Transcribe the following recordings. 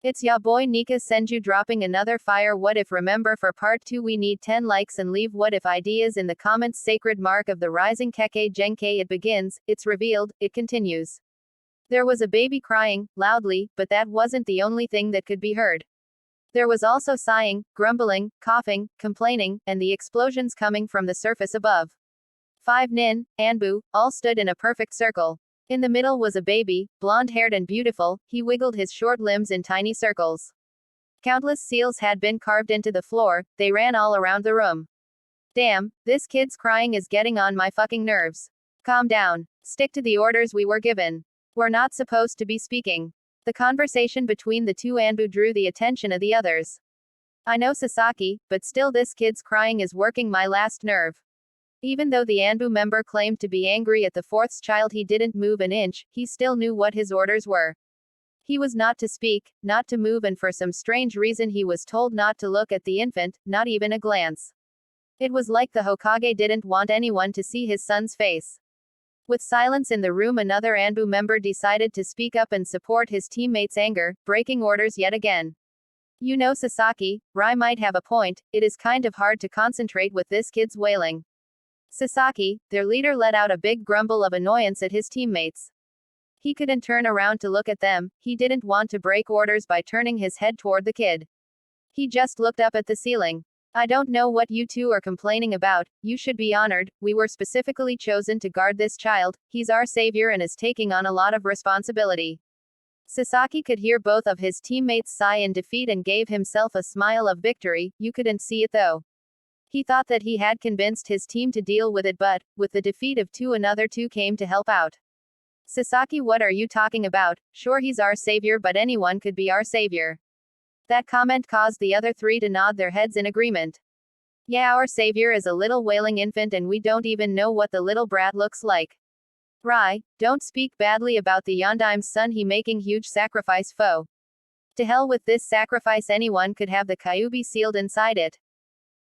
It's ya boy Nika Senju dropping another fire what if remember for part 2 we need 10 likes and leave what if ideas in the comments sacred mark of the rising Kekkei Genkei it begins, it's revealed, it continues. There was a baby crying, loudly, but that wasn't the only thing that could be heard. There was also sighing, grumbling, coughing, complaining, and the explosions coming from the surface above. 5 nin, Anbu, all stood in a perfect circle. In the middle was a baby, blonde-haired and beautiful, he wiggled his short limbs in tiny circles. Countless seals had been carved into the floor, they ran all around the room. Damn, this kid's crying is getting on my fucking nerves. Calm down. Stick to the orders we were given. We're not supposed to be speaking. The conversation between the two Anbu drew the attention of the others. I know Sasaki, but still this kid's crying is working my last nerve. Even though the Anbu member claimed to be angry at the fourth's child he didn't move an inch, he still knew what his orders were. He was not to speak, not to move and for some strange reason he was told not to look at the infant, not even a glance. It was like the Hokage didn't want anyone to see his son's face. With silence in the room another Anbu member decided to speak up and support his teammate's anger, breaking orders yet again. You know Sasaki, Rai might have a point, it is kind of hard to concentrate with this kid's wailing. Sasaki, their leader let out a big grumble of annoyance at his teammates. He couldn't turn around to look at them, he didn't want to break orders by turning his head toward the kid. He just looked up at the ceiling. I don't know what you two are complaining about, you should be honored, we were specifically chosen to guard this child, he's our savior and is taking on a lot of responsibility. Sasaki could hear both of his teammates sigh in defeat and gave himself a smile of victory, you couldn't see it though. He thought that he had convinced his team to deal with it but, with the defeat of two another two came to help out. Sasaki what are you talking about, sure he's our savior but anyone could be our savior. That comment caused the other three to nod their heads in agreement. Yeah our savior is a little wailing infant and we don't even know what the little brat looks like. Rai, don't speak badly about the Yondaim's son he making huge sacrifice foe. To hell with this sacrifice anyone could have the Kyuubi sealed inside it.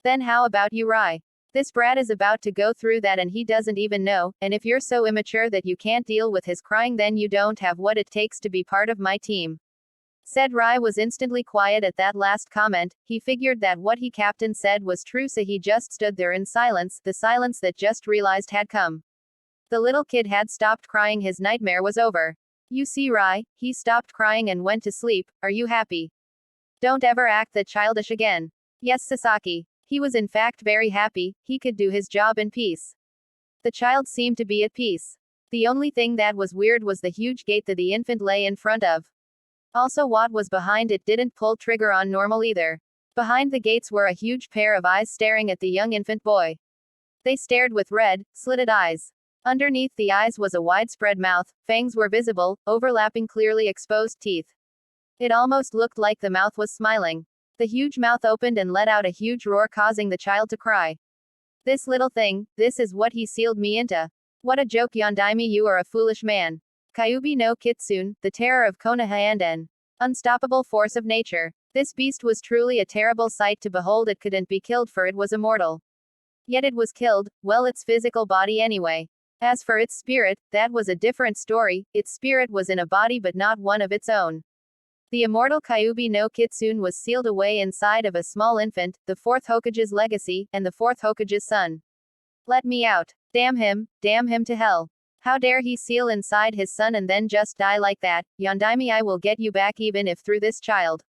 Then how about you Rai? This brat is about to go through that and he doesn't even know, and if you're so immature that you can't deal with his crying then you don't have what it takes to be part of my team. Said Rai was instantly quiet at that last comment, he figured that what he captain said was true so he just stood there in silence, the silence that just realized had come. The little kid had stopped crying his nightmare was over. You see Rai, he stopped crying and went to sleep, are you happy? Don't ever act that childish again. Yes Sasaki. He was in fact very happy, he could do his job in peace. The child seemed to be at peace. The only thing that was weird was the huge gate that the infant lay in front of. Also what was behind it didn't pull trigger on normal either. Behind the gates were a huge pair of eyes staring at the young infant boy. They stared with red, slitted eyes. Underneath the eyes was a widespread mouth, fangs were visible, overlapping clearly exposed teeth. It almost looked like the mouth was smiling. The huge mouth opened and let out a huge roar causing the child to cry. This little thing, this is what he sealed me into. What a joke Yondaime you are a foolish man. Kyuubi no Kitsune, the terror of Konoha unstoppable force of nature. This beast was truly a terrible sight to behold it couldn't be killed for it was immortal. Yet it was killed, well its physical body anyway. As for its spirit, that was a different story, its spirit was in a body but not one of its own. The immortal Kyuubi no Kitsune was sealed away inside of a small infant, the fourth Hokage's legacy, and the fourth Hokage's son. Let me out. Damn him to hell. How dare he seal inside his son and then just die like that, Yondaime I will get you back even if through this child.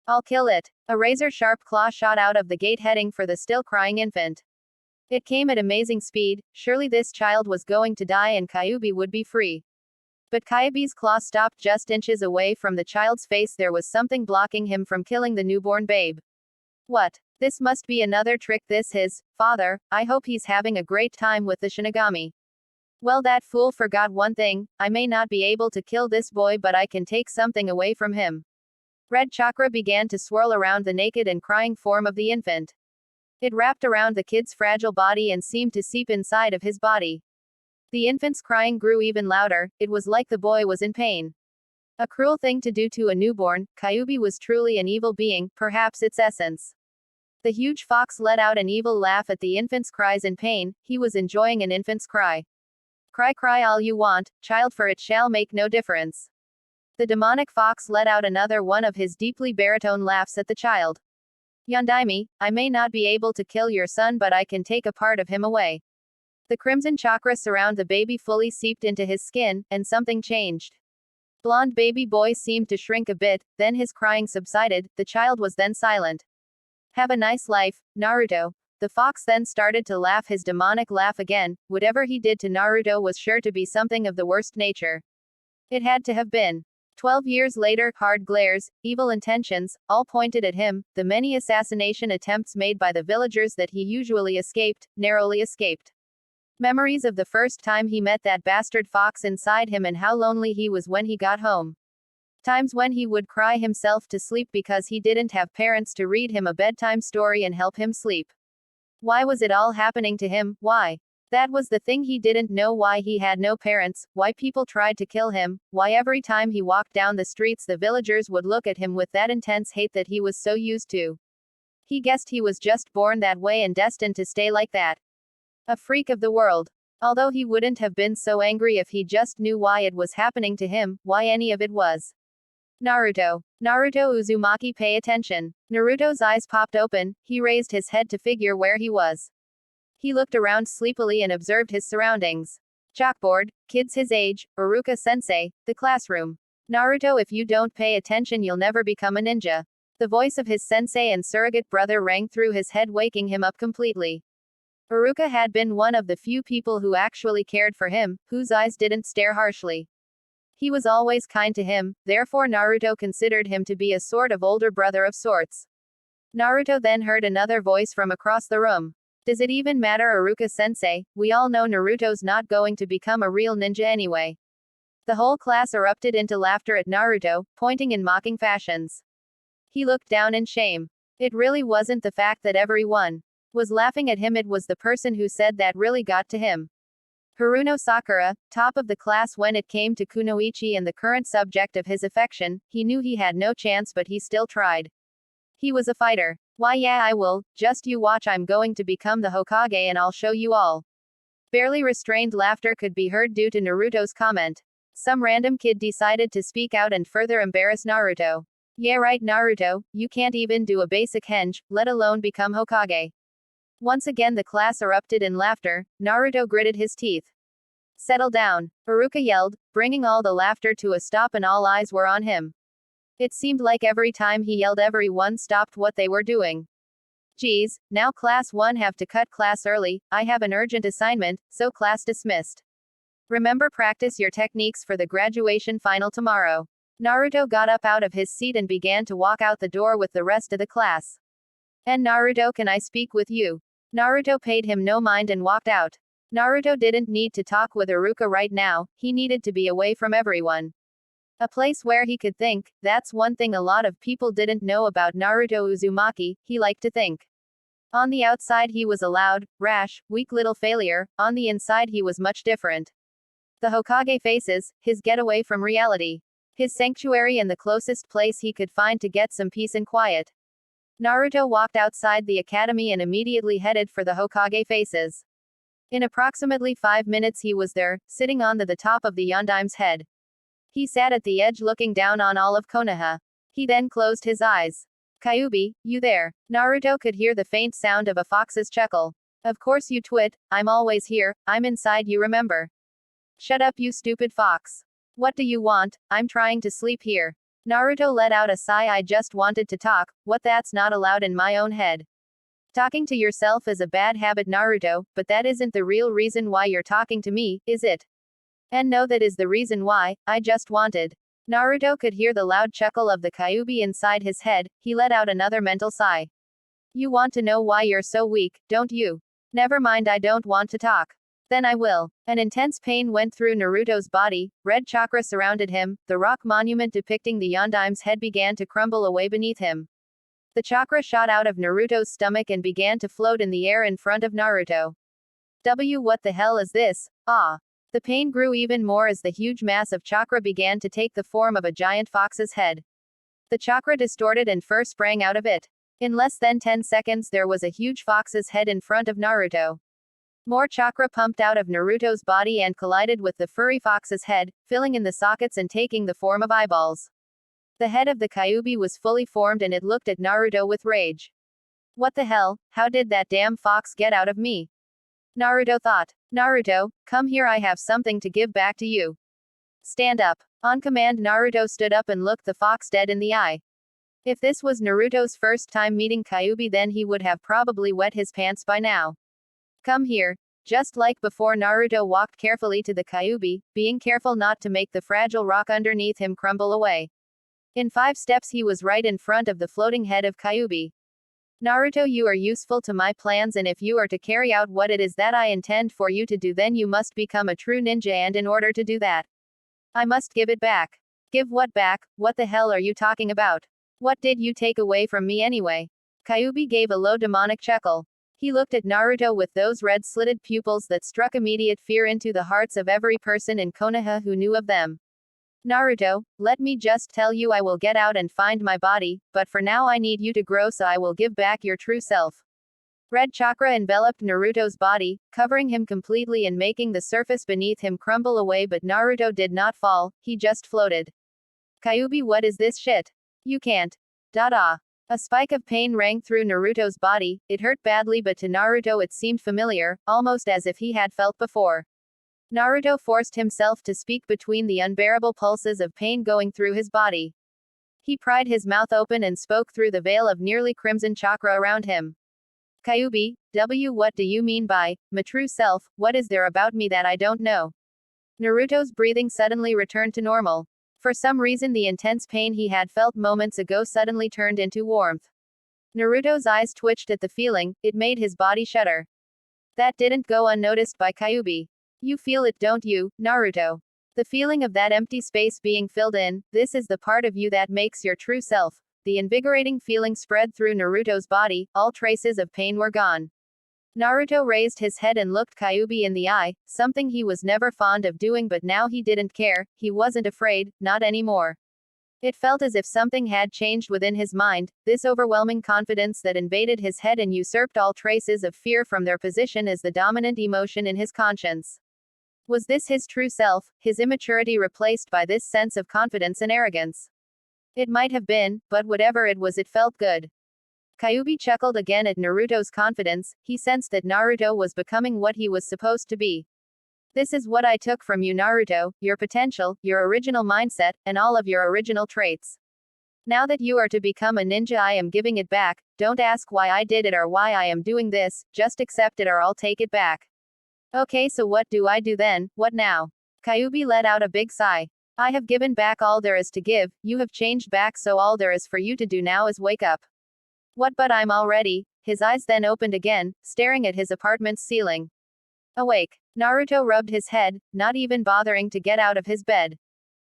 I'll kill it. A razor-sharp claw shot out of the gate heading for the still crying infant. It came at amazing speed, surely this child was going to die and Kyuubi would be free. But Kyuubi's claw stopped just inches away from the child's face there was something blocking him from killing the newborn babe. What? This must be another trick this his father, I hope he's having a great time with the Shinigami. Well that fool forgot one thing, I may not be able to kill this boy but I can take something away from him. Red chakra began to swirl around the naked and crying form of the infant. It wrapped around the kid's fragile body and seemed to seep inside of his body. The infant's crying grew even louder, it was like the boy was in pain. A cruel thing to do to a newborn, Kyuubi was truly an evil being, perhaps its essence. The huge fox let out an evil laugh at the infant's cries in pain, he was enjoying an infant's cry. Cry all you want, child for it shall make no difference. The demonic fox let out another one of his deeply baritone laughs at the child. Yondaime, I may not be able to kill your son, but I can take a part of him away. The crimson chakra surround the baby fully seeped into his skin, and something changed. Blonde baby boy seemed to shrink a bit, then his crying subsided, the child was then silent. Have a nice life, Naruto. The fox then started to laugh his demonic laugh again. Whatever he did to Naruto was sure to be something of the worst nature. It had to have been. 12 years later, hard glares, evil intentions, all pointed at him, the many assassination attempts made by the villagers that he usually escaped, narrowly escaped. Memories of the first time he met that bastard fox inside him and how lonely he was when he got home. Times when he would cry himself to sleep because he didn't have parents to read him a bedtime story and help him sleep. Why was it all happening to him? Why? That was the thing he didn't know, why he had no parents, why people tried to kill him, why every time he walked down the streets the villagers would look at him with that intense hate that he was so used to. He guessed he was just born that way and destined to stay like that. A freak of the world. Although he wouldn't have been so angry if he just knew why it was happening to him, why any of it was. Naruto. Naruto Uzumaki, pay attention. Naruto's eyes popped open, he raised his head to figure where he was. He looked around sleepily and observed his surroundings. Chalkboard, kids his age, Iruka-sensei, the classroom. Naruto, if you don't pay attention you'll never become a ninja. The voice of his sensei and surrogate brother rang through his head, waking him up completely. Iruka had been one of the few people who actually cared for him, whose eyes didn't stare harshly. He was always kind to him, therefore Naruto considered him to be a sort of older brother of sorts. Naruto then heard another voice from across the room. Does it even matter, Iruka-sensei? We all know Naruto's not going to become a real ninja anyway. The whole class erupted into laughter at Naruto, pointing in mocking fashions. He looked down in shame. It really wasn't the fact that everyone was laughing at him, it was the person who said that really got to him. Haruno Sakura, top of the class when it came to kunoichi and the current subject of his affection, he knew he had no chance but he still tried. He was a fighter. Why yeah, I will, just you watch, I'm going to become the Hokage and I'll show you all. Barely restrained laughter could be heard due to Naruto's comment. Some random kid decided to speak out and further embarrass Naruto. Yeah right, Naruto, you can't even do a basic henge, let alone become Hokage. Once again the class erupted in laughter. Naruto gritted his teeth. Settle down, Iruka yelled, bringing all the laughter to a stop and all eyes were on him. It seemed like every time he yelled everyone stopped what they were doing. Geez, now class 1 have to cut class early, I have an urgent assignment, so class dismissed. Remember, practice your techniques for the graduation final tomorrow. Naruto got up out of his seat and began to walk out the door with the rest of the class. And Naruto, can I speak with you? Naruto paid him no mind and walked out. Naruto didn't need to talk with Iruka right now, he needed to be away from everyone. A place where he could think, that's one thing a lot of people didn't know about Naruto Uzumaki, he liked to think. On the outside he was a loud, rash, weak little failure, on the inside he was much different. The Hokage faces, his getaway from reality. His sanctuary and the closest place he could find to get some peace and quiet. Naruto walked outside the academy and immediately headed for the Hokage faces. In approximately 5 minutes he was there, sitting on the top of the Yondaime's head. He sat at the edge looking down on all of Konoha. He then closed his eyes. Kyuubi, you there? Naruto could hear the faint sound of a fox's chuckle. Of course you twit, I'm always here, I'm inside, you remember. Shut up you stupid fox. What do you want? I'm trying to sleep here. Naruto let out a sigh, I just wanted to talk, what, that's not allowed in my own head. Talking to yourself is a bad habit, Naruto, but that isn't the real reason why you're talking to me, is it? And no, that is the reason why, I just wanted. Naruto could hear the loud chuckle of the Kyuubi inside his head, he let out another mental sigh. You want to know why you're so weak, don't you? Never mind, I don't want to talk. Then I will. An intense pain went through Naruto's body, red chakra surrounded him, the rock monument depicting the Yondaime's head began to crumble away beneath him. The chakra shot out of Naruto's stomach and began to float in the air in front of Naruto. What the hell is this? Ah. The pain grew even more as the huge mass of chakra began to take the form of a giant fox's head. The chakra distorted and fur sprang out of it. In less than 10 seconds there was a huge fox's head in front of Naruto. More chakra pumped out of Naruto's body and collided with the furry fox's head, filling in the sockets and taking the form of eyeballs. The head of the Kyuubi was fully formed and it looked at Naruto with rage. What the hell, how did that damn fox get out of me? Naruto thought. Naruto, come here, I have something to give back to you. Stand up. On command, Naruto stood up and looked the fox dead in the eye. If this was Naruto's first time meeting Kyuubi, then he would have probably wet his pants by now. Come here. Just like before, Naruto walked carefully to the Kyuubi, being careful not to make the fragile rock underneath him crumble away. In 5 steps he was right in front of the floating head of Kyuubi. Naruto, you are useful to my plans, and if you are to carry out what it is that I intend for you to do, then you must become a true ninja, and in order to do that, I must give it back. Give what back? What the hell are you talking about? What did you take away from me anyway? Kyuubi gave a low demonic chuckle. He looked at Naruto with those red-slitted pupils that struck immediate fear into the hearts of every person in Konoha who knew of them. Naruto, let me just tell you, I will get out and find my body, but for now I need you to grow, so I will give back your true self. Red chakra enveloped Naruto's body, covering him completely and making the surface beneath him crumble away, but Naruto did not fall, he just floated. Kyuubi, what is this shit? You can't. A spike of pain rang through Naruto's body. It hurt badly, but to Naruto it seemed familiar, almost as if he had felt before. Naruto forced himself to speak between the unbearable pulses of pain going through his body. He pried his mouth open and spoke through the veil of nearly crimson chakra around him. Kyuubi, what do you mean by my true self? What is there about me that I don't know? Naruto's breathing suddenly returned to normal. For some reason, the intense pain he had felt moments ago suddenly turned into warmth. Naruto's eyes twitched at the feeling, it made his body shudder. That didn't go unnoticed by Kyuubi. You feel it, don't you, Naruto? The feeling of that empty space being filled in, this is the part of you that makes your true self. The invigorating feeling spread through Naruto's body, all traces of pain were gone. Naruto raised his head and looked Kyuubi in the eye, something he was never fond of doing, but now he didn't care, he wasn't afraid, not anymore. It felt as if something had changed within his mind, this overwhelming confidence that invaded his head and usurped all traces of fear from their position as the dominant emotion in his conscience. Was this his true self, his immaturity replaced by this sense of confidence and arrogance? It might have been, but whatever it was, it felt good. Kyuubi chuckled again at Naruto's confidence. He sensed that Naruto was becoming what he was supposed to be. This is what I took from you, Naruto, your potential, your original mindset, and all of your original traits. Now that you are to become a ninja, I am giving it back. Don't ask why I did it or why I am doing this, just accept it or I'll take it back. Okay, so what do I do then? What now? Kyuubi let out a big sigh. I have given back all there is to give, you have changed back, so all there is for you to do now is wake up. What, but I'm already. His eyes then opened again, staring at his apartment's ceiling. Awake. Naruto rubbed his head, not even bothering to get out of his bed.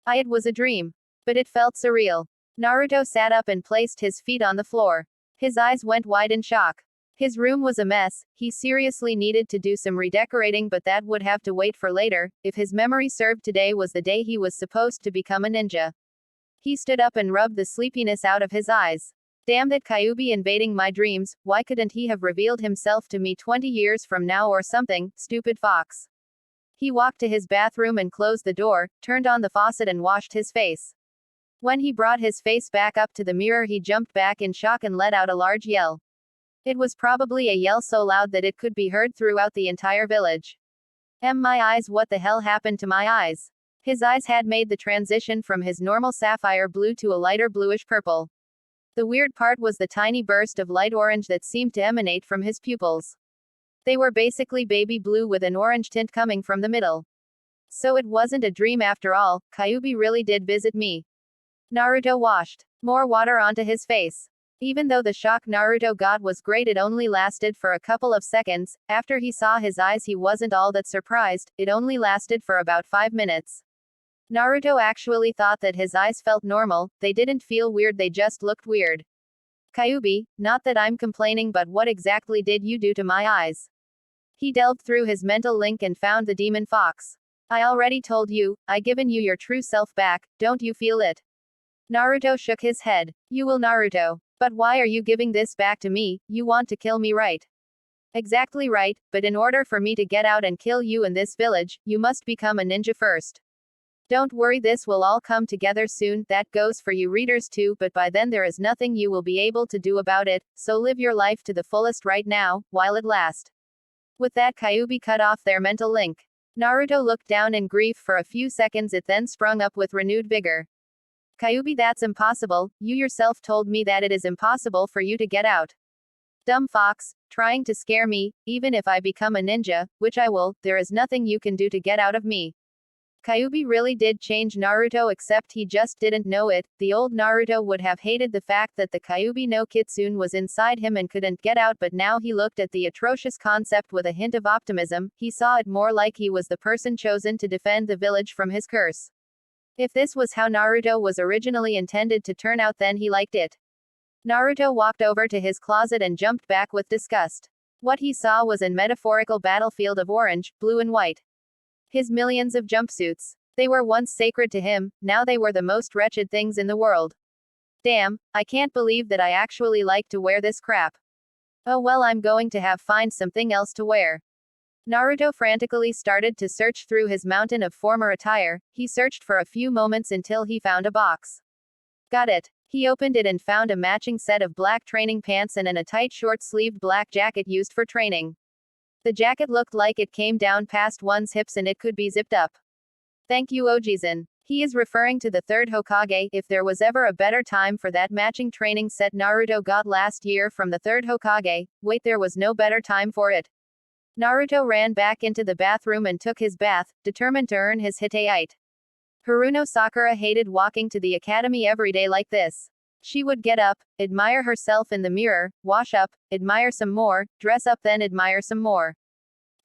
It was a dream. But it felt surreal. Naruto sat up and placed his feet on the floor. His eyes went wide in shock. His room was a mess, he seriously needed to do some redecorating, but that would have to wait for later. If his memory served, today was the day he was supposed to become a ninja. He stood up and rubbed the sleepiness out of his eyes. Damn that Kyuubi invading my dreams, why couldn't he have revealed himself to me 20 years from now or something, stupid fox. He walked to his bathroom and closed the door, turned on the faucet and washed his face. When he brought his face back up to the mirror, he jumped back in shock and let out a large yell. It was probably a yell so loud that it could be heard throughout the entire village. My eyes, what the hell happened to my eyes? His eyes had made the transition from his normal sapphire blue to a lighter bluish purple. The weird part was the tiny burst of light orange that seemed to emanate from his pupils. They were basically baby blue with an orange tint coming from the middle. So it wasn't a dream after all, Kyuubi really did visit me. Naruto washed more water onto his face. Even though the shock Naruto got was great, it only lasted for a couple of seconds. After he saw his eyes, he wasn't all that surprised, it only lasted for about 5 minutes. Naruto actually thought that his eyes felt normal, they didn't feel weird, they just looked weird. Kyuubi, not that I'm complaining, but what exactly did you do to my eyes? He delved through his mental link and found the demon fox. I already told you, I given you your true self back, don't you feel it? Naruto shook his head. You will, Naruto. But why are you giving this back to me? You want to kill me, right? Exactly right, but in order for me to get out and kill you in this village, you must become a ninja first. Don't worry, this will all come together soon. That goes for you readers too, but by then there is nothing you will be able to do about it, so live your life to the fullest right now, while it lasts. With that, Kyuubi cut off their mental link. Naruto looked down in grief for a few seconds, it then sprung up with renewed vigor. Kyuubi, that's impossible, you yourself told me that it is impossible for you to get out. Dumb fox, trying to scare me, even if I become a ninja, which I will, there is nothing you can do to get out of me. Kyuubi really did change Naruto, except he just didn't know it. The old Naruto would have hated the fact that the Kyuubi no Kitsune was inside him and couldn't get out, but now he looked at the atrocious concept with a hint of optimism. He saw it more like he was the person chosen to defend the village from his curse. If this was how Naruto was originally intended to turn out, then he liked it. Naruto walked over to his closet and jumped back with disgust. What he saw was a metaphorical battlefield of orange, blue and white. His millions of jumpsuits. They were once sacred to him, now they were the most wretched things in the world. Damn, I can't believe that I actually like to wear this crap. Oh well, I'm going to have find something else to wear. Naruto frantically started to search through his mountain of former attire. He searched for a few moments until he found a box. Got it. He opened it and found a matching set of black training pants and a tight short-sleeved black jacket used for training. The jacket looked like it came down past one's hips and it could be zipped up. Thank you, Ojizan. He is referring to the third Hokage. If there was ever a better time for that matching training set Naruto got last year from the third Hokage, wait, there was no better time for it. Naruto ran back into the bathroom and took his bath, determined to earn his Hittite. Haruno Sakura hated walking to the academy every day like this. She would get up, admire herself in the mirror, wash up, admire some more, dress up, then admire some more.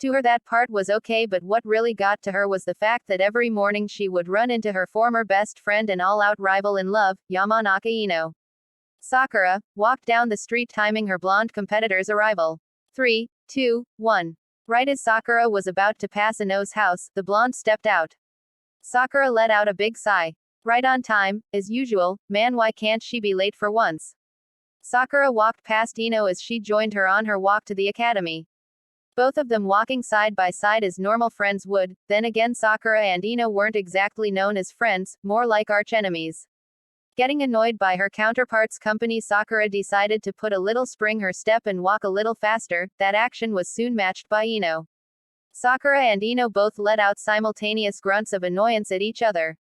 To her that part was okay, but what really got to her was the fact that every morning she would run into her former best friend and all-out rival in love, Yamanaka Ino. Sakura walked down the street timing her blonde competitor's arrival. 3, 2, 1. Right as Sakura was about to pass Ino's house, the blonde stepped out. Sakura let out a big sigh. Right on time, as usual, man, why can't she be late for once? Sakura walked past Ino as she joined her on her walk to the academy. Both of them walking side by side as normal friends would. Then again, Sakura and Ino weren't exactly known as friends, more like archenemies. Getting annoyed by her counterpart's company, Sakura decided to put a little spring her step and walk a little faster. That action was soon matched by Ino. Sakura and Ino both let out simultaneous grunts of annoyance at each other.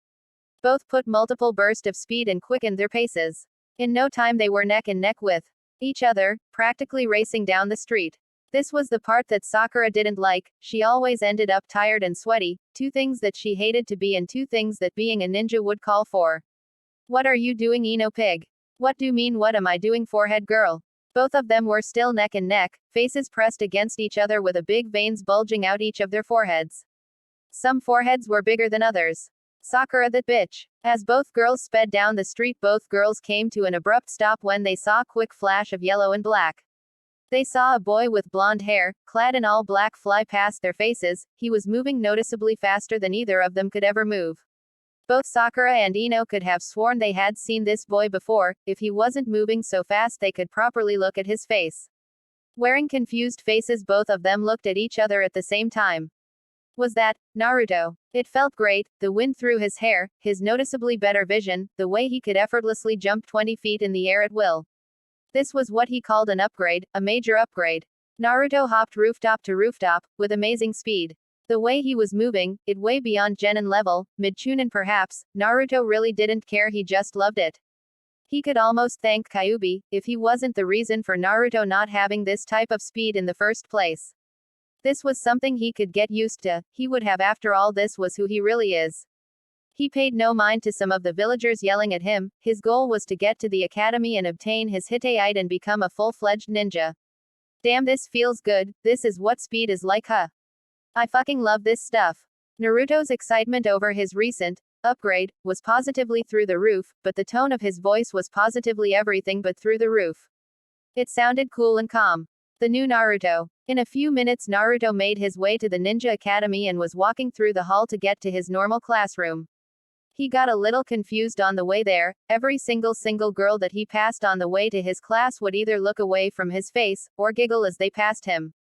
Both put multiple bursts of speed and quickened their paces. In no time they were neck and neck with each other, practically racing down the street. This was the part that Sakura didn't like. She always ended up tired and sweaty, two things that she hated to be and two things that being a ninja would call for. What are you doing, Ino pig? What do you mean, what am I doing, forehead girl? Both of them were still neck and neck, faces pressed against each other with a big veins bulging out each of their foreheads. Some foreheads were bigger than others. Sakura, that bitch. As both girls sped down the street, both girls came to an abrupt stop when they saw a quick flash of yellow and black. They saw a boy with blonde hair, clad in all black, fly past their faces. He was moving noticeably faster than either of them could ever move. Both Sakura and Ino could have sworn they had seen this boy before. If he wasn't moving so fast they could properly look at his face. Wearing confused faces, both of them looked at each other at the same time. Was that Naruto? It felt great, the wind through his hair, his noticeably better vision, the way he could effortlessly jump 20 feet in the air at will. This was what he called an upgrade, a major upgrade. Naruto hopped rooftop to rooftop, with amazing speed. The way he was moving, it way beyond Genin level, mid-Chunin perhaps. Naruto really didn't care, he just loved it. He could almost thank Kyuubi, if he wasn't the reason for Naruto not having this type of speed in the first place. This was something he could get used to, he would have, after all, this was who he really is. He paid no mind to some of the villagers yelling at him. His goal was to get to the academy and obtain his Hittite and become a full-fledged ninja. Damn, this feels good, this is what speed is like, huh? I fucking love this stuff. Naruto's excitement over his recent upgrade was positively through the roof, but the tone of his voice was positively everything but through the roof. It sounded cool and calm. The new Naruto. In a few minutes, Naruto made his way to the Ninja Academy and was walking through the hall to get to his normal classroom. He got a little confused on the way there. Every single girl that he passed on the way to his class would either look away from his face, or giggle as they passed him.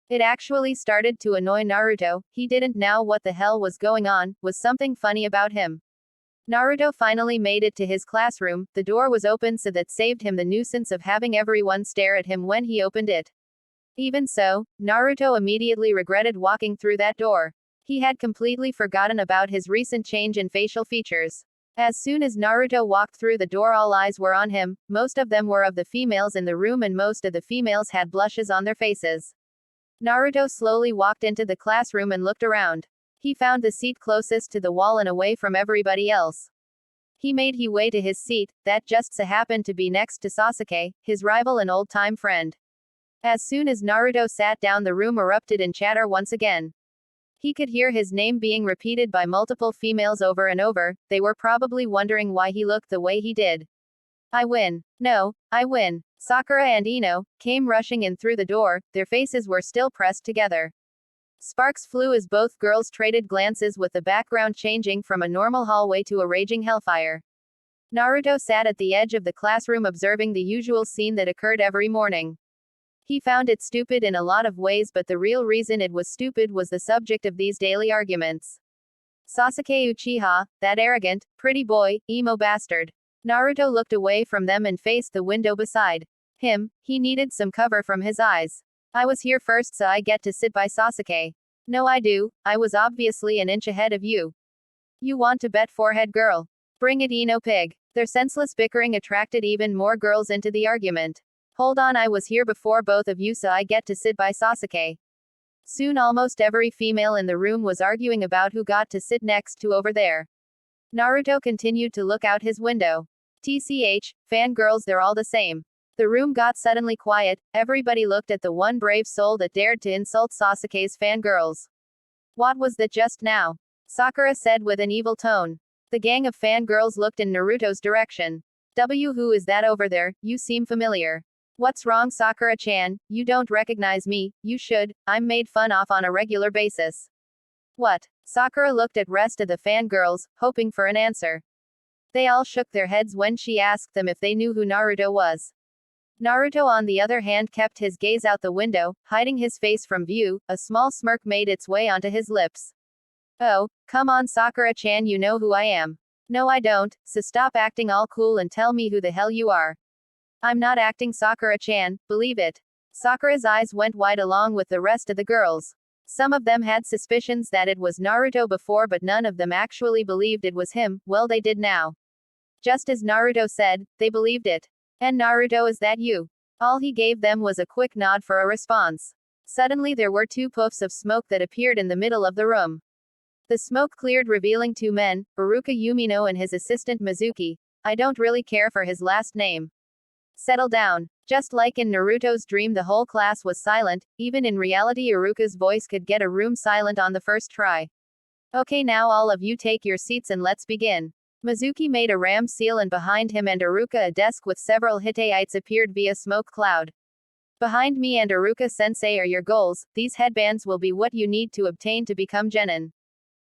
It actually started to annoy Naruto. He didn't know what the hell was going on, was something funny about him. Naruto finally made it to his classroom. The door was open, so that saved him the nuisance of having everyone stare at him when he opened it. Even so, Naruto immediately regretted walking through that door. He had completely forgotten about his recent change in facial features. As soon as Naruto walked through the door, all eyes were on him. Most of them were of the females in the room, and most of the females had blushes on their faces. Naruto slowly walked into the classroom and looked around. He found the seat closest to the wall and away from everybody else. He made his way to his seat, that just so happened to be next to Sasuke, his rival and old-time friend. As soon as Naruto sat down, the room erupted in chatter once again. He could hear his name being repeated by multiple females over and over. They were probably wondering why he looked the way he did. I win. No, I win. Sakura and Ino came rushing in through the door, their faces were still pressed together. Sparks flew as both girls traded glances, with the background changing from a normal hallway to a raging hellfire. Naruto sat at the edge of the classroom observing the usual scene that occurred every morning. He found it stupid in a lot of ways, but the real reason it was stupid was the subject of these daily arguments. Sasuke Uchiha, that arrogant, pretty boy, emo bastard. Naruto looked away from them and faced the window beside him. He needed some cover from his eyes. I was here first, so I get to sit by Sasuke. No, I do. I was obviously an inch ahead of you. You want to bet, forehead girl? Bring it, Ino pig. Their senseless bickering attracted even more girls into the argument. Hold on, I was here before both of you, so I get to sit by Sasuke. Soon almost every female in the room was arguing about who got to sit next to over there. Naruto continued to look out his window. TCH, fangirls, they're all the same. The room got suddenly quiet. Everybody looked at the one brave soul that dared to insult Sasuke's fangirls. What was that just now? Sakura said with an evil tone. The gang of fangirls looked in Naruto's direction. Who is that over there? You seem familiar. What's wrong, Sakura-chan? You don't recognize me? You should. I'm made fun of on a regular basis. What? Sakura looked at rest of the fangirls, hoping for an answer. They all shook their heads when she asked them if they knew who Naruto was. Naruto, on the other hand, kept his gaze out the window, hiding his face from view. A small smirk made its way onto his lips. Oh, come on, Sakura-chan, you know who I am. No, I don't, so stop acting all cool and tell me who the hell you are. I'm not acting, Sakura-chan, believe it. Sakura's eyes went wide along with the rest of the girls. Some of them had suspicions that it was Naruto before, but none of them actually believed it was him. Well, they did now. Just as Naruto said, they believed it. And Naruto, is that you? All he gave them was a quick nod for a response. Suddenly there were two puffs of smoke that appeared in the middle of the room. The smoke cleared, revealing two men, Iruka Yumino and his assistant Mizuki. I don't really care for his last name. Settle down. Just like in Naruto's dream, the whole class was silent. Even in reality, Iruka's voice could get a room silent on the first try. Okay, now all of you take your seats and let's begin. Mizuki made a ram seal, and behind him and Iruka a desk with several Hittites appeared via smoke cloud. Behind me and Iruka-sensei are your goals. These headbands will be what you need to obtain to become genin.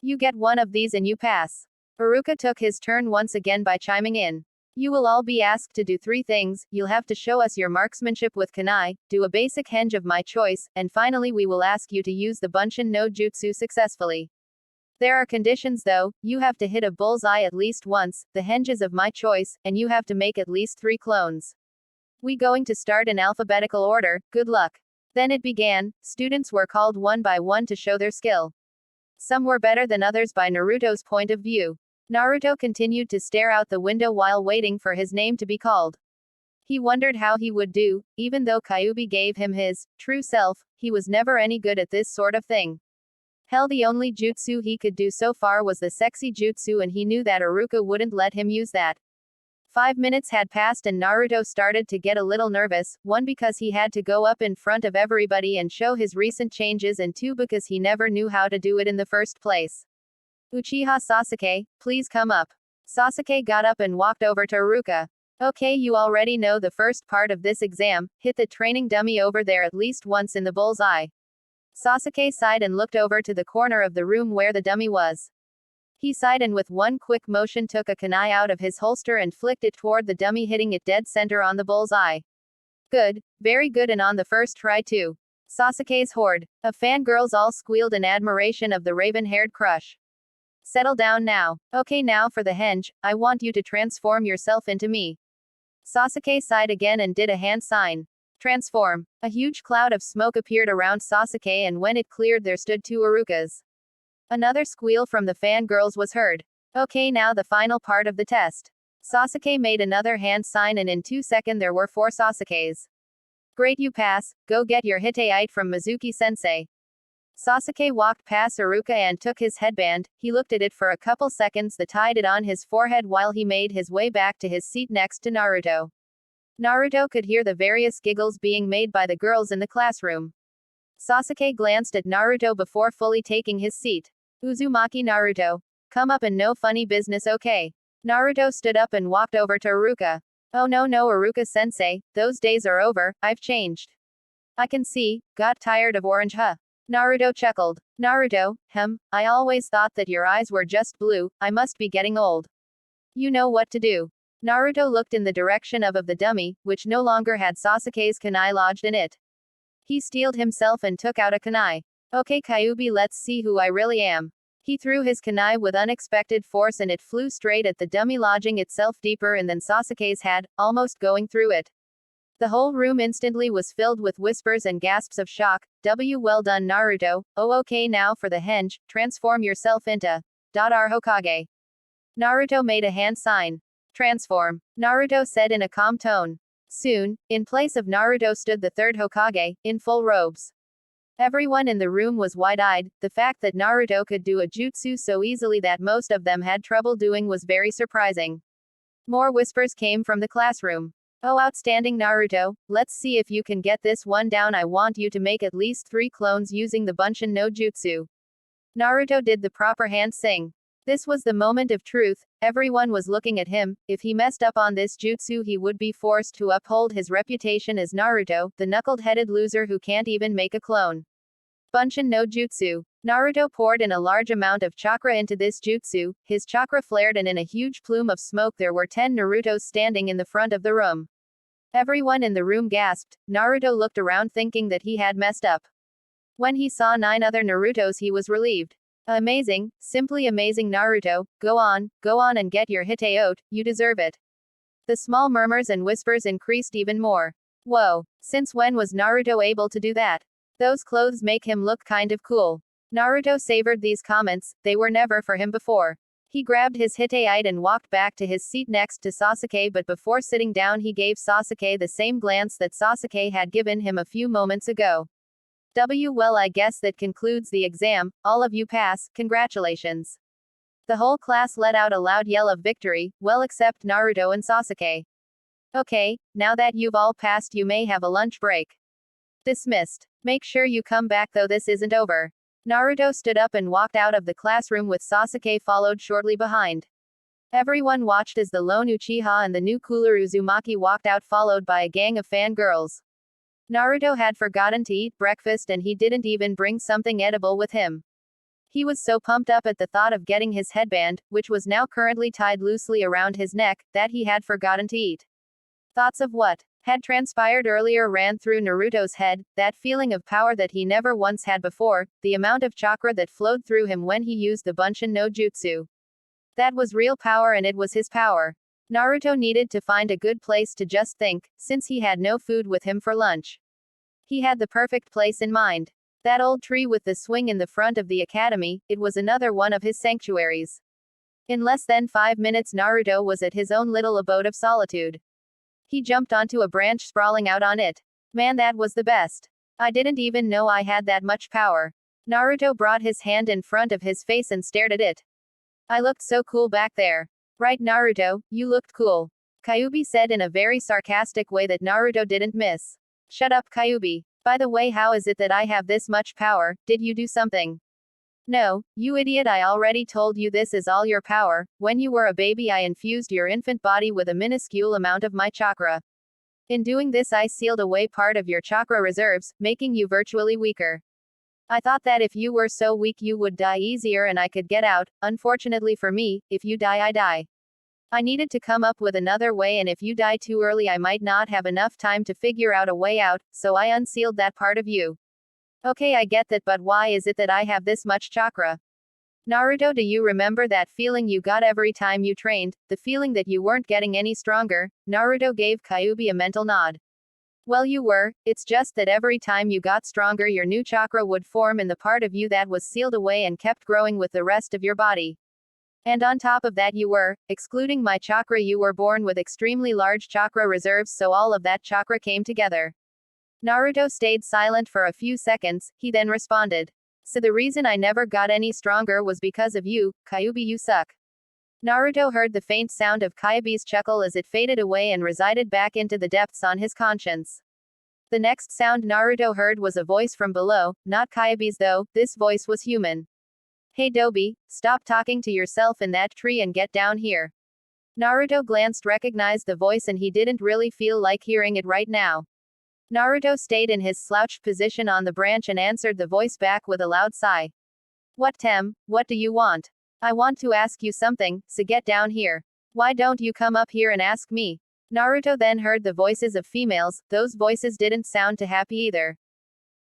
You get one of these and you pass. Iruka took his turn once again by chiming in. You will all be asked to do 3 things. You'll have to show us your marksmanship with kunai, do a basic henge of my choice, and finally we will ask you to use the Bunshin no Jutsu successfully. There are conditions though. You have to hit a bullseye at least once, the henges of my choice, and you have to make at least 3 clones. We going to start in alphabetical order. Good luck. Then it began. Students were called one by one to show their skill. Some were better than others by Naruto's point of view. Naruto continued to stare out the window while waiting for his name to be called. He wondered how he would do. Even though Kyuubi gave him his true self, he was never any good at this sort of thing. Hell, the only jutsu he could do so far was the sexy jutsu, and he knew that Iruka wouldn't let him use that. 5 minutes had passed and Naruto started to get a little nervous, 1 because he had to go up in front of everybody and show his recent changes, and 2 because he never knew how to do it in the first place. Uchiha Sasuke, please come up. Sasuke got up and walked over to Iruka. Okay, you already know the first part of this exam, hit the training dummy over there at least once in the bullseye. Sasuke sighed and looked over to the corner of the room where the dummy was. He sighed and with one quick motion took a kunai out of his holster and flicked it toward the dummy, hitting it dead center on the bullseye. Good, very good, and on the first try too. Sasuke's horde of fangirls all squealed in admiration of the raven-haired crush. Settle down now. Okay, now for the henge, I want you to transform yourself into me. Sasuke sighed again and did a hand sign. Transform. A huge cloud of smoke appeared around Sasuke, and when it cleared there stood two Irukas. Another squeal from the fangirls was heard. Okay, now the final part of the test. Sasuke made another hand sign, and in 2 seconds there were 4 Sasukes. Great, you pass. Go get your Hittite from Mizuki-sensei. Sasuke walked past Iruka and took his headband. He looked at it for a couple seconds, then tied it on his forehead while he made his way back to his seat next to Naruto. Naruto could hear the various giggles being made by the girls in the classroom. Sasuke glanced at Naruto before fully taking his seat. Uzumaki Naruto. Come up and no funny business, okay? Naruto stood up and walked over to Iruka. Oh no, Iruka-sensei, those days are over, I've changed. I can see, got tired of orange, huh? Naruto chuckled. Naruto, I always thought that your eyes were just blue, I must be getting old. You know what to do. Naruto looked in the direction of the dummy, which no longer had Sasuke's kunai lodged in it. He steeled himself and took out a kunai. Okay, Kyuubi, let's see who I really am. He threw his kunai with unexpected force and it flew straight at the dummy, lodging itself deeper in than Sasuke's head, almost going through it. The whole room instantly was filled with whispers and gasps of shock. Well done, Naruto. Oh, okay, now for the henge, transform yourself into our Hokage. Naruto made a hand sign. Transform, Naruto said in a calm tone. Soon, in place of Naruto stood the third Hokage, in full robes. Everyone in the room was wide-eyed. The fact that Naruto could do a jutsu so easily that most of them had trouble doing was very surprising. More whispers came from the classroom. Oh, outstanding, Naruto, let's see if you can get this one down. I want you to make at least 3 clones using the Bunshin no Jutsu. Naruto did the proper hand sing. This was the moment of truth. Everyone was looking at him. If he messed up on this jutsu, he would be forced to uphold his reputation as Naruto, the knuckled-headed loser who can't even make a clone. Bunshin no Jutsu. Naruto poured in a large amount of chakra into this jutsu. His chakra flared, and in a huge plume of smoke there were 10 Narutos standing in the front of the room. Everyone in the room gasped. Naruto looked around thinking that he had messed up. When he saw 9 other Narutos, he was relieved. Amazing, simply amazing, Naruto, go on and get your Hittite, you deserve it. The small murmurs and whispers increased even more. Whoa, since when was Naruto able to do that? Those clothes make him look kind of cool. Naruto savored these comments, they were never for him before. He grabbed his Hittite and walked back to his seat next to Sasuke, but before sitting down he gave Sasuke the same glance that Sasuke had given him a few moments ago. Well, I guess that concludes the exam. All of you pass, congratulations. The whole class let out a loud yell of victory, well, except Naruto and Sasuke. Okay, now that you've all passed, you may have a lunch break. Dismissed. Make sure you come back though, this isn't over. Naruto stood up and walked out of the classroom with Sasuke followed shortly behind. Everyone watched as the lone Uchiha and the new cooler Uzumaki walked out, followed by a gang of fangirls. Naruto had forgotten to eat breakfast and he didn't even bring something edible with him. He was so pumped up at the thought of getting his headband, which was now currently tied loosely around his neck, that he had forgotten to eat. Thoughts of what had transpired earlier ran through Naruto's head, that feeling of power that he never once had before, the amount of chakra that flowed through him when he used the Bunshin no Jutsu. That was real power, and it was his power. Naruto needed to find a good place to just think, since he had no food with him for lunch. He had the perfect place in mind. That old tree with the swing in the front of the academy, it was another one of his sanctuaries. In less than 5 minutes Naruto was at his own little abode of solitude. He jumped onto a branch, sprawling out on it. Man, that was the best. I didn't even know I had that much power. Naruto brought his hand in front of his face and stared at it. I looked so cool back there. Right, Naruto, you looked cool. Kyuubi said in a very sarcastic way that Naruto didn't miss. Shut up, Kyuubi. By the way, how is it that I have this much power? Did you do something? No, you idiot, I already told you this is all your power. When you were a baby I infused your infant body with a minuscule amount of my chakra. In doing this I sealed away part of your chakra reserves, making you virtually weaker. I thought that if you were so weak you would die easier and I could get out. Unfortunately for me, if you die I die. I needed to come up with another way, and if you die too early I might not have enough time to figure out a way out, so I unsealed that part of you. Okay, I get that, but why is it that I have this much chakra? Naruto, do you remember that feeling you got every time you trained, the feeling that you weren't getting any stronger? Naruto gave Kyuubi a mental nod. Well, you were, it's just that every time you got stronger, your new chakra would form in the part of you that was sealed away and kept growing with the rest of your body. And on top of that, you were, excluding my chakra, you were born with extremely large chakra reserves, so all of that chakra came together. Naruto stayed silent for a few seconds, he then responded. So the reason I never got any stronger was because of you, Kyuubi, you suck. Naruto heard the faint sound of Kyuubi's chuckle as it faded away and resided back into the depths on his conscience. The next sound Naruto heard was a voice from below, not Kyuubi's though, this voice was human. Hey Dobi, stop talking to yourself in that tree and get down here. Naruto glanced, recognized the voice, and he didn't really feel like hearing it right now. Naruto stayed in his slouched position on the branch and answered the voice back with a loud sigh. What, Tem? What do you want? I want to ask you something, so get down here. Why don't you come up here and ask me? Naruto then heard the voices of females, those voices didn't sound too happy either.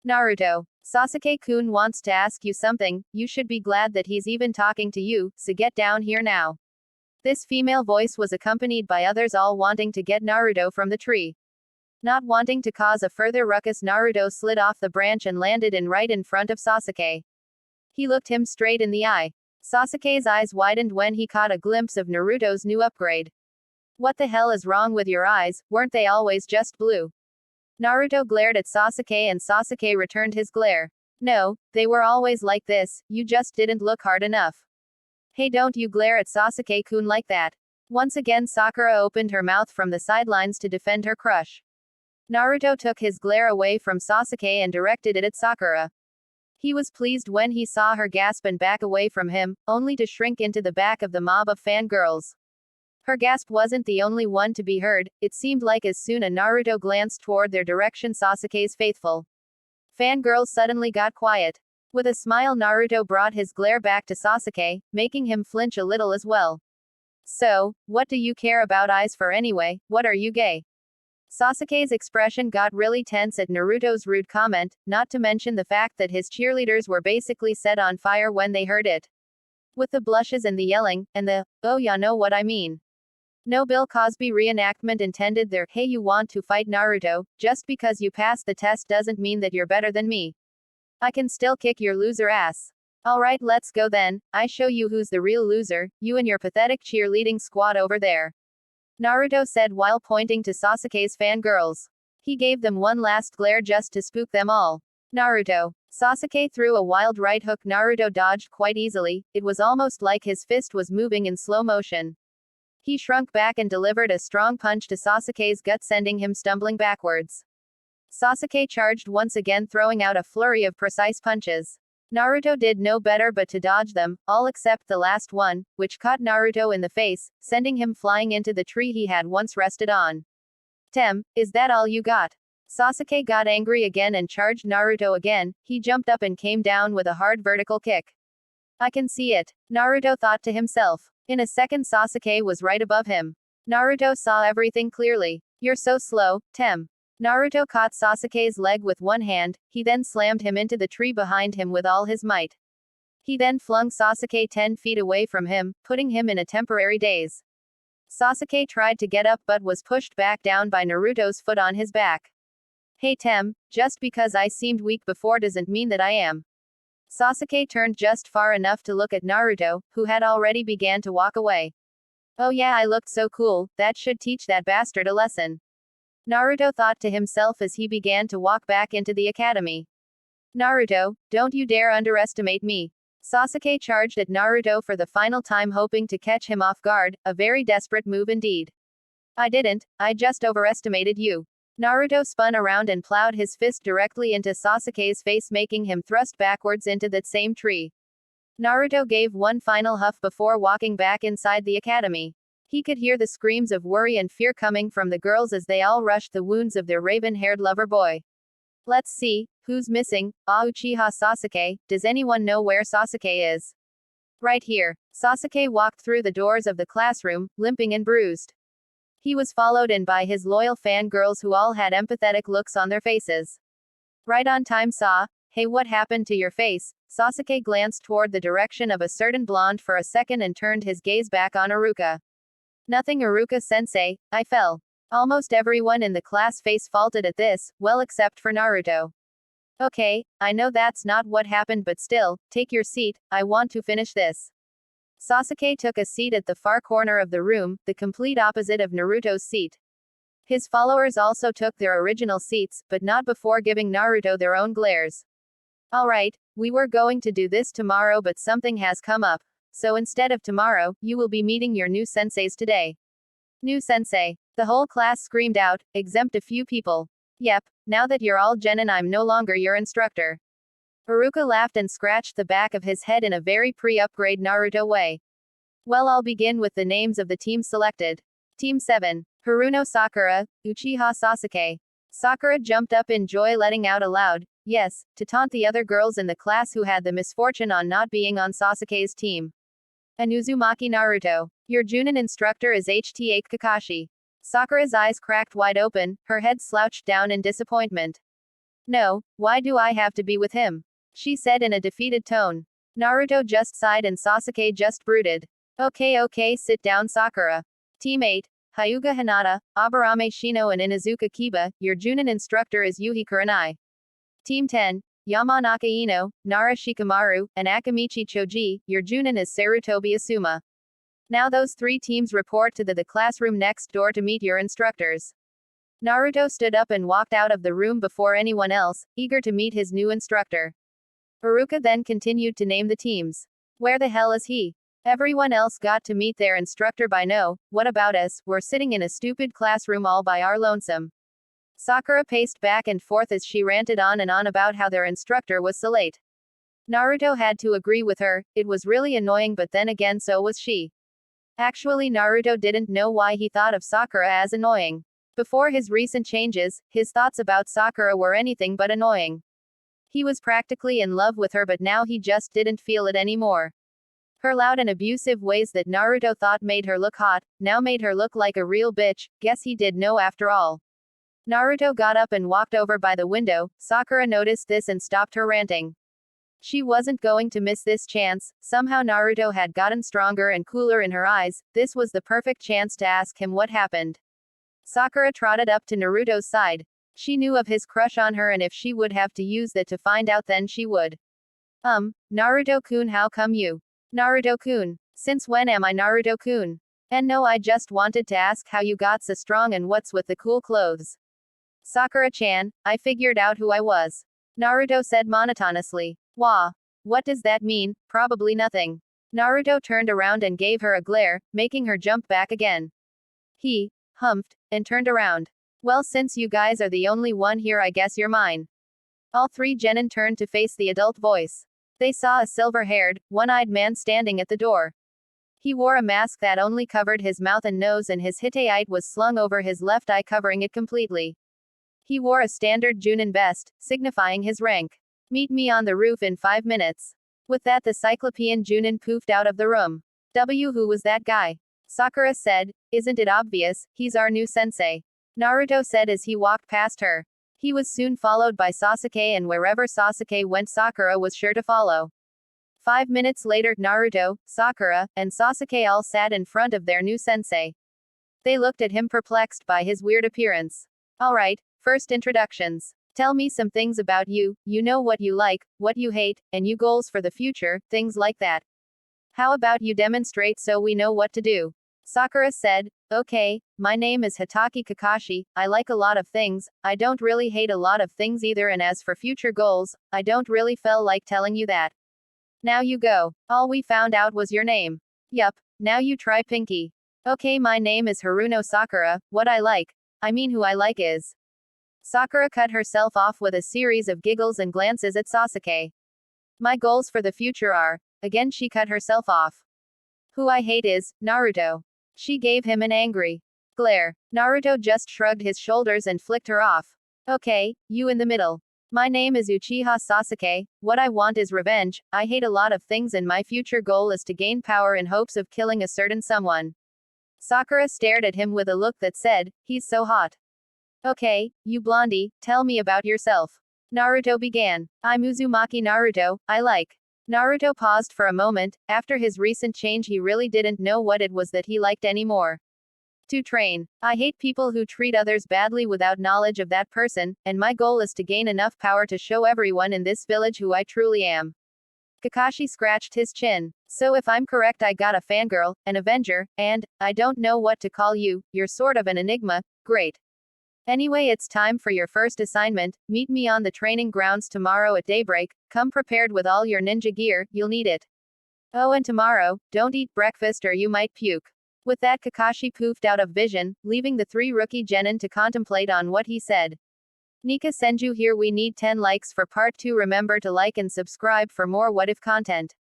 Naruto, Sasuke-kun wants to ask you something, you should be glad that he's even talking to you, so get down here now. This female voice was accompanied by others, all wanting to get Naruto from the tree. Not wanting to cause a further ruckus, Naruto slid off the branch and landed right in front of Sasuke. He looked him straight in the eye. Sasuke's eyes widened when he caught a glimpse of Naruto's new upgrade. What the hell is wrong with your eyes, weren't they always just blue? Naruto glared at Sasuke and Sasuke returned his glare. No, they were always like this, you just didn't look hard enough. Hey, don't you glare at Sasuke-kun like that. Once again Sakura opened her mouth from the sidelines to defend her crush. Naruto took his glare away from Sasuke and directed it at Sakura. He was pleased when he saw her gasp and back away from him, only to shrink into the back of the mob of fangirls. Her gasp wasn't the only one to be heard, it seemed like as soon as Naruto glanced toward their direction, Sasuke's faithful fangirls suddenly got quiet. With a smile, Naruto brought his glare back to Sasuke, making him flinch a little as well. So, what do you care about eyes for anyway, what are you, gay? Sasuke's expression got really tense at Naruto's rude comment, not to mention the fact that his cheerleaders were basically set on fire when they heard it. With the blushes and the yelling, and the, oh ya know what I mean. No Bill Cosby reenactment intended there. Hey, you want to fight Naruto, just because you passed the test doesn't mean that you're better than me. I can still kick your loser ass. Alright, let's go then, I show you who's the real loser, you and your pathetic cheerleading squad over there. Naruto said while pointing to Sasuke's fangirls. He gave them one last glare just to spook them all. Naruto. Sasuke threw a wild right hook. Naruto dodged quite easily, it was almost like his fist was moving in slow motion. He shrunk back and delivered a strong punch to Sasuke's gut, sending him stumbling backwards. Sasuke charged once again, throwing out a flurry of precise punches. Naruto did no better but to dodge them, all except the last one, which caught Naruto in the face, sending him flying into the tree he had once rested on. Tem, is that all you got? Sasuke got angry again and charged Naruto again. He jumped up and came down with a hard vertical kick. I can see it, Naruto thought to himself. In a second Sasuke was right above him. Naruto saw everything clearly. You're so slow, Tem. Naruto caught Sasuke's leg with one hand, he then slammed him into the tree behind him with all his might. He then flung Sasuke 10 feet away from him, putting him in a temporary daze. Sasuke tried to get up but was pushed back down by Naruto's foot on his back. Hey Tem, just because I seemed weak before doesn't mean that I am. Sasuke turned just far enough to look at Naruto, who had already began to walk away. Oh yeah, I looked so cool, that should teach that bastard a lesson. Naruto thought to himself as he began to walk back into the academy. Naruto, don't you dare underestimate me. Sasuke charged at Naruto for the final time, hoping to catch him off guard, a very desperate move indeed. I didn't, I just overestimated you. Naruto spun around and plowed his fist directly into Sasuke's face, making him thrust backwards into that same tree. Naruto gave one final huff before walking back inside the academy. He could hear the screams of worry and fear coming from the girls as they all rushed the wounds of their raven-haired lover boy. Let's see, who's missing? Uchiha Sasuke, does anyone know where Sasuke is? Right here. Sasuke walked through the doors of the classroom, limping and bruised. He was followed in by his loyal fangirls who all had empathetic looks on their faces. Right on time, Hey, what happened to your face? Sasuke glanced toward the direction of a certain blonde for a second and turned his gaze back on Iruka. Nothing, Iruka-sensei, I fell. Almost everyone in the class face faulted at this, well except for Naruto. Okay, I know that's not what happened, but still, take your seat, I want to finish this. Sasuke took a seat at the far corner of the room, the complete opposite of Naruto's seat. His followers also took their original seats, but not before giving Naruto their own glares. Alright, we were going to do this tomorrow, but something has come up. So instead of tomorrow, you will be meeting your new senseis today. New sensei. The whole class screamed out, exempt a few people. Yep, now that you're all genin, I'm no longer your instructor. Iruka laughed and scratched the back of his head in a very pre-upgrade Naruto way. Well, I'll begin with the names of the teams selected. Team 7. Haruno Sakura, Uchiha Sasuke. Sakura jumped up in joy, letting out a loud, yes, to taunt the other girls in the class who had the misfortune on not being on Sasuke's team. Anuzumaki Naruto. Your Junin instructor is HTA Kakashi. Sakura's eyes cracked wide open, her head slouched down in disappointment. No, why do I have to be with him? She said in a defeated tone. Naruto just sighed and Sasuke just brooded. Okay, sit down, Sakura. Team 8. Hyuga Hinata, Aburame Shino and Inuzuka Kiba, your Junin instructor is Yuhi Kurenai. Team 10. Yamanaka Ino, Nara Shikamaru, and Akamichi Choji, your Junin is Sarutobi Asuma. Now those three teams report to the classroom next door to meet your instructors. Naruto stood up and walked out of the room before anyone else, eager to meet his new instructor. Iruka then continued to name the teams. Where the hell is he? Everyone else got to meet their instructor by now. What about us? We're sitting in a stupid classroom all by our lonesome. Sakura paced back and forth as she ranted on and on about how their instructor was so late. Naruto had to agree with her, it was really annoying, but then again so was she. Actually, Naruto didn't know why he thought of Sakura as annoying. Before his recent changes, his thoughts about Sakura were anything but annoying. He was practically in love with her, but now he just didn't feel it anymore. Her loud and abusive ways that Naruto thought made her look hot, now made her look like a real bitch. Guess he did know after all. Naruto got up and walked over by the window. Sakura noticed this and stopped her ranting. She wasn't going to miss this chance. Somehow Naruto had gotten stronger and cooler in her eyes. This was the perfect chance to ask him what happened. Sakura trotted up to Naruto's side. She knew of his crush on her, and if she would have to use that to find out, then she would. Naruto-kun, how come you? Naruto-kun. Since when am I Naruto-kun? And no, I just wanted to ask how you got so strong and what's with the cool clothes. Sakura-chan, I figured out who I was. Naruto said monotonously. Wah. What does that mean? Probably nothing. Naruto turned around and gave her a glare, making her jump back again. He humphed and turned around. Well, since you guys are the only one here, I guess you're mine. All three genin turned to face the adult voice. They saw a silver-haired, one-eyed man standing at the door. He wore a mask that only covered his mouth and nose, and his hittite was slung over his left eye, covering it completely. He wore a standard Junin vest, signifying his rank. Meet me on the roof in 5 minutes. With that, the Cyclopean Junin poofed out of the room. Who was that guy? Sakura said. Isn't it obvious? He's our new sensei. Naruto said as he walked past her. He was soon followed by Sasuke, and wherever Sasuke went, Sakura was sure to follow. 5 minutes later, Naruto, Sakura, and Sasuke all sat in front of their new sensei. They looked at him perplexed by his weird appearance. Alright, first introductions. Tell me some things about you, you know what you like, what you hate, and you goals for the future, things like that. How about you demonstrate so we know what to do? Sakura said. Okay, my name is Hitaki Kakashi, I like a lot of things, I don't really hate a lot of things either, and as for future goals, I don't really feel like telling you that. Now you go. All we found out was your name. Yup, now you try Pinky. Okay, my name is Haruno Sakura, what I like. I mean who I like is. Sakura cut herself off with a series of giggles and glances at Sasuke. My goals for the future are. Again she cut herself off. Who I hate is, Naruto. She gave him an angry glare. Naruto just shrugged his shoulders and flicked her off. Okay, you in the middle. My name is Uchiha Sasuke, what I want is revenge, I hate a lot of things and my future goal is to gain power in hopes of killing a certain someone. Sakura stared at him with a look that said, he's so hot. Okay, you blondie, tell me about yourself. Naruto began. I'm Uzumaki Naruto, I like. Naruto paused for a moment. After his recent change, he really didn't know what it was that he liked anymore. To train. I hate people who treat others badly without knowledge of that person, and my goal is to gain enough power to show everyone in this village who I truly am. Kakashi scratched his chin. So if I'm correct, I got a fangirl, an avenger, and, I don't know what to call you, you're sort of an enigma, great. Anyway, it's time for your first assignment. Meet me on the training grounds tomorrow at daybreak. Come prepared with all your ninja gear, you'll need it. Oh, and tomorrow, don't eat breakfast or you might puke. With that, Kakashi poofed out of vision, leaving the three rookie genin to contemplate on what he said. Nika Senju here. We need 10 likes for part 2. Remember to like and subscribe for more what if content.